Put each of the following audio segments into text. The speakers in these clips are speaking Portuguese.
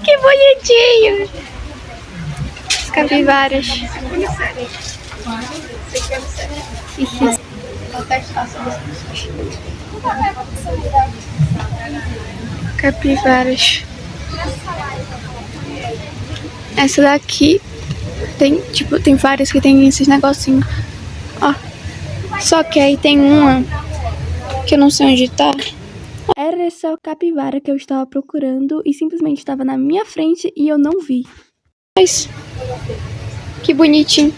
Que bonitinho! As capivaras. Capivaras. Essa daqui tem, tipo, tem várias que tem esses negocinhos. Ó. Só que aí tem uma que eu não sei onde tá. Era essa capivara que eu estava procurando e simplesmente estava na minha frente e eu não vi. Mas que bonitinho.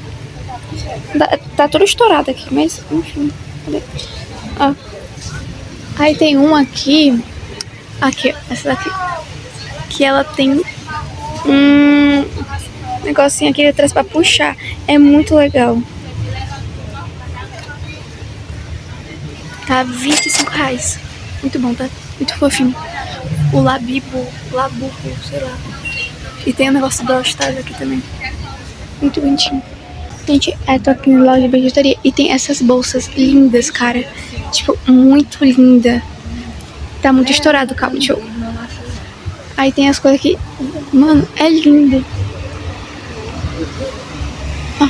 Tá tudo estourado aqui, mas enfim. Ó. Aí tem uma aqui. Aqui, essa daqui. Que ela tem negocinho aqui atrás pra puxar. É muito legal. Tá R$25. Muito bom, tá? Muito fofinho. O labubu, sei lá. E tem o negócio do All-Stars aqui também. Muito bonitinho. Gente, eu tô aqui na loja de bijuteria e tem essas bolsas lindas, cara. Tipo, muito linda. Tá muito estourado, calma, deixa eu... Aí tem as coisas aqui. Mano, é linda. Ó.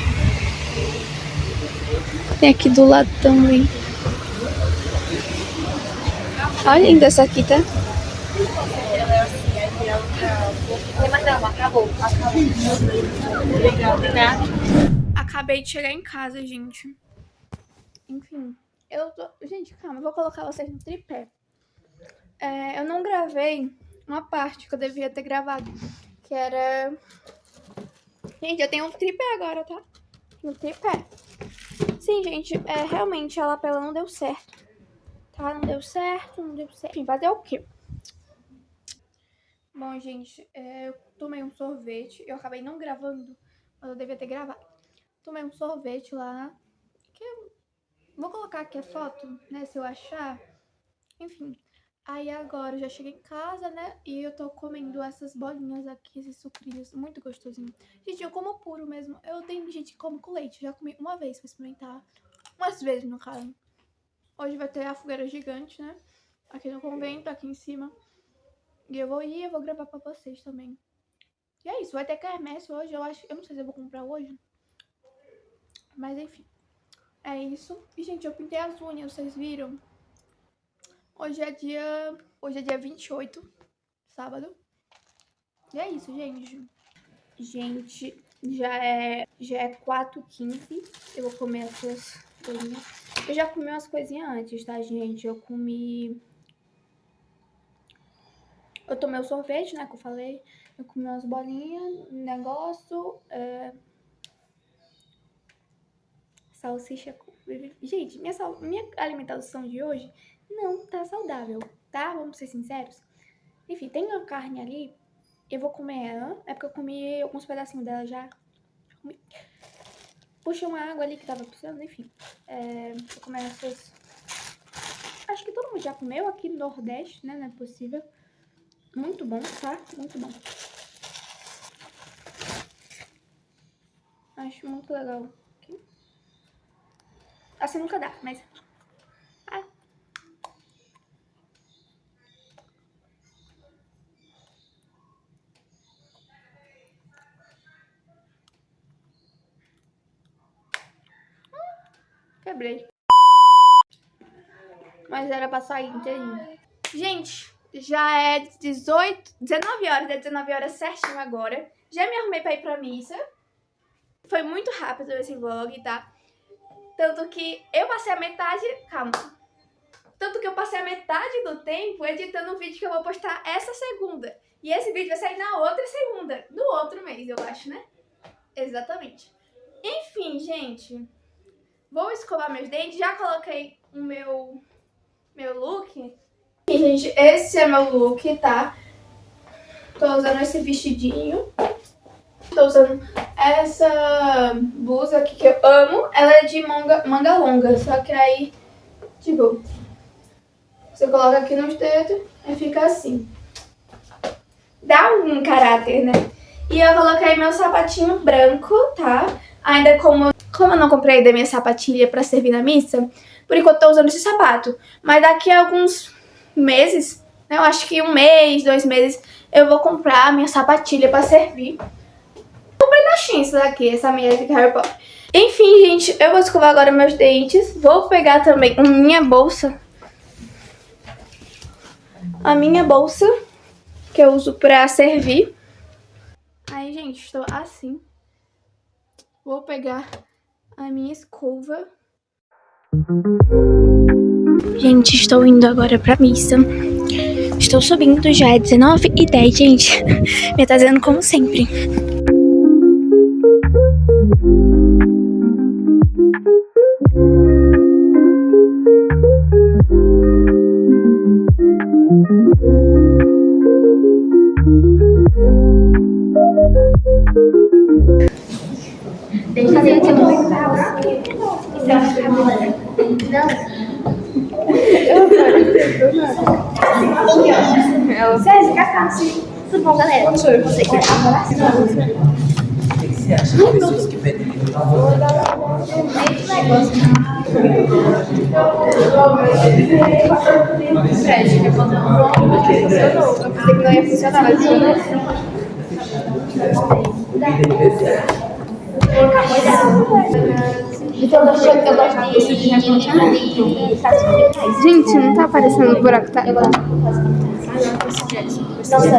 Tem aqui do lado também. Olha linda essa aqui, tá? Acabei de chegar em casa, gente. Enfim, eu tô... Gente, calma, eu vou colocar vocês no tripé. Eu não gravei uma parte que eu devia ter gravado, que era... Gente, eu tenho um tripé agora, tá? Um tripé. Sim, gente, realmente a lapela não deu certo. Tá? Não deu certo. Enfim, fazer o quê? Bom, gente, eu tomei um sorvete. Eu acabei não gravando, mas eu devia ter gravado. Tomei um sorvete lá. Vou colocar aqui a foto, né, se eu achar. Enfim. Aí agora eu já cheguei em casa, né, e eu tô comendo essas bolinhas aqui, esses sucrilhos, muito gostosinho. Gente, eu como puro mesmo. Eu tenho gente que come com leite. Já comi uma vez pra experimentar. Umas vezes, no caso. Hoje vai ter a fogueira gigante, né, aqui no convento, aqui em cima. E eu vou gravar pra vocês também. E é isso, vai ter quermesse hoje, eu não sei se eu vou comprar hoje. Mas enfim, é isso. E gente, eu pintei as unhas, vocês viram? Hoje é dia 28, sábado. E é isso, gente. Gente, já é 4h15. Eu vou comer essas coisinhas. Eu já comi umas coisinhas antes, tá, gente? Eu tomei o sorvete, né, que eu falei. Eu comi umas bolinhas, negócio, salsicha com... Gente, minha alimentação de hoje não tá saudável, tá? Vamos ser sinceros. Enfim, tem uma carne ali, eu vou comer ela. É porque eu comi alguns pedacinhos dela já. Puxei uma água ali que tava precisando, enfim. Vou comer essas... Acho que todo mundo já comeu aqui no Nordeste, né? Não é possível. Muito bom, tá? Muito bom. Acho muito legal. Assim nunca dá, mas... Quebrei. Mas era pra sair inteirinho. Gente, já é 19 horas, é 19 horas certinho agora. Já me arrumei pra ir pra missa. Foi muito rápido esse vlog, tá? Tanto que eu passei a metade... Calma. Tanto que eu passei a metade do tempo editando um vídeo que eu vou postar essa segunda. E esse vídeo vai sair na outra segunda. Do outro mês, eu acho, né? Exatamente. Enfim, gente. Vou escovar meus dentes. Já coloquei o meu look. E, gente, esse é meu look, tá? Tô usando esse vestidinho. Tô usando essa blusa aqui que eu amo. Ela é de manga longa, só que aí, tipo, você coloca aqui nos dedos e fica assim. Dá um caráter, né? E eu coloquei meu sapatinho branco, tá? Ainda como eu não comprei ainda minha sapatilha pra servir na missa, por enquanto tô usando esse sapato. Mas daqui a alguns meses, Eu acho que 1 mês, 2 meses, eu vou comprar a minha sapatilha pra servir. Comprei na Shein isso daqui, essa meia de Harry Potter. Enfim, gente, eu vou escovar agora meus dentes. Vou pegar também a minha bolsa. A minha bolsa, que eu uso pra servir. Aí, gente, estou assim. Vou pegar a minha escova. Gente, estou indo agora pra missa. Estou subindo, já é 19h10, gente. Me atrasando como sempre. Deixa eu te mostrar. Tudo bom, galera? Você O que você acha das pessoas que pedem livro na rua? eu gosto de Gente, não tá aparecendo o buraco, tá? nossa,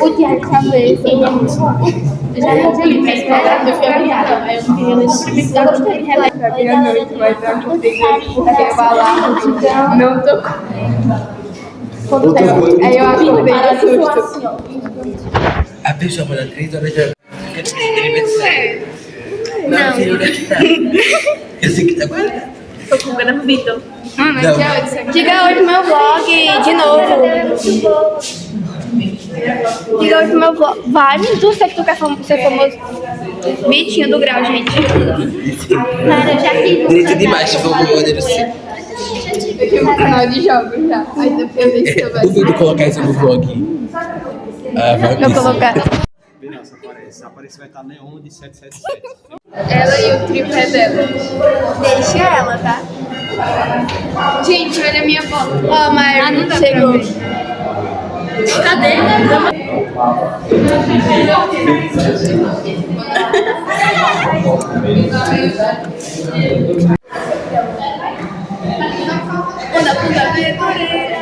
o Diário de Cabeça, ele é muito bom. Eu já li, mas eu fui aviada. Aí eu não queria ler sobre isso. Eu gostei de reler. Da meia-noite, mas eu acordei porque o alarme não tocou. Aí eu acordei de susto. A pessoa manda 3 horas de aniversário. Não, não sei onde é que tá. Eu sei que tá guardado. Tô com grafito. Mano, Não. que é isso aqui? Diga oi pro meu vlog de novo. Diga oi pro meu vlog. Vai, tu sei que tu quer ser famoso. Vitinho do Grau, gente. Cara, eu já fiz. Direito de baixo, vou poder no C. Eu tenho um canal de jogos já. Aí depois eu deixo que eu Duvido colocar isso no vlog. Ah, vai Eu colocar. Não, se aparecer vai estar neon de 777. Ela e o tripé dela. Deixa ela, tá? Gente, olha a minha foto. Ó, Mari, não dá chegou. pra ver. Cadê? Onda punda aventureira.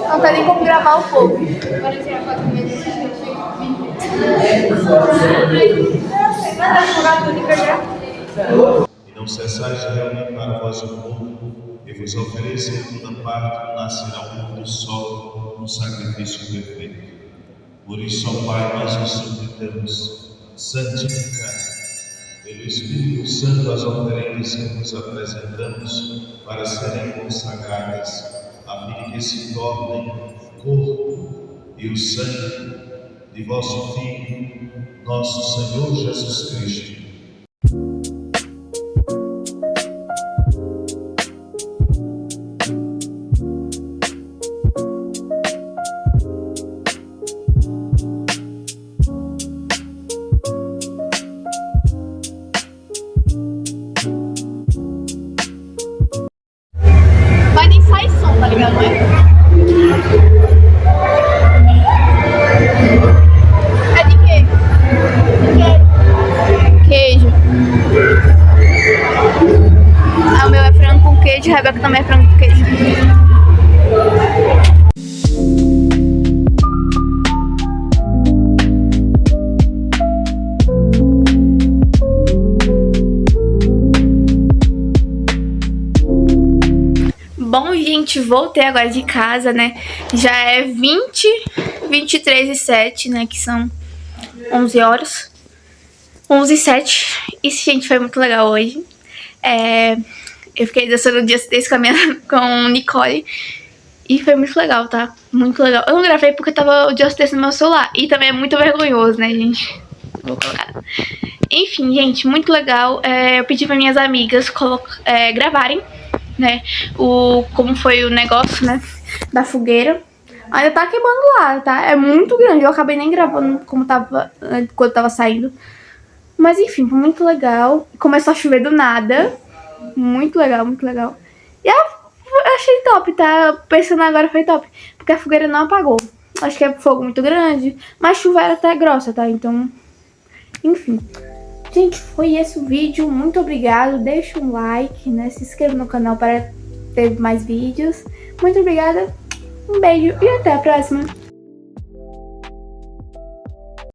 Não tem nem como gravar o povo. E não cessais de reunir para vós o povo, e vos ofereçam em toda parte, nascerá o mundo do sol, no sacrifício perfeito. Por isso, ó Pai, nós os suplicamos, santificai pelo Espírito Santo as oferendas que vos apresentamos, para serem consagradas, a fim que se tornem o corpo e o sangue de vosso Filho, nosso Senhor Jesus Cristo. Mas nem sai som, tá ligado, né? É de quê? Queijo. Ah, o meu é frango com queijo, a Rebeca também é frango com queijo. Bom, gente, voltei agora de casa, né? Já é 23h07, né? Que são 11 horas. 11h07. Isso, gente, foi muito legal hoje. Eu fiquei dançando o Just Dance com Nicole. E foi muito legal, tá? Muito legal. Eu não gravei porque tava o Just Dance no meu celular. E também é muito vergonhoso, né, gente? Vou colocar. Enfim, gente, muito legal. Eu pedi para minhas amigas gravarem, né, como foi o negócio, né, da fogueira. Ainda tá queimando lá, tá? É muito grande. Eu acabei nem gravando como tava, quando tava saindo. Mas enfim, foi muito legal. Começou a chover do nada. Muito legal, muito legal. E eu achei top, tá? Pensando agora foi top. Porque a fogueira não apagou. Acho que é fogo muito grande. Mas a chuva era até grossa, tá? Então, enfim. Gente, foi esse o vídeo. Muito obrigado. Deixa um like, né? Se inscreva no canal para ter mais vídeos. Muito obrigada. Um beijo e até a próxima.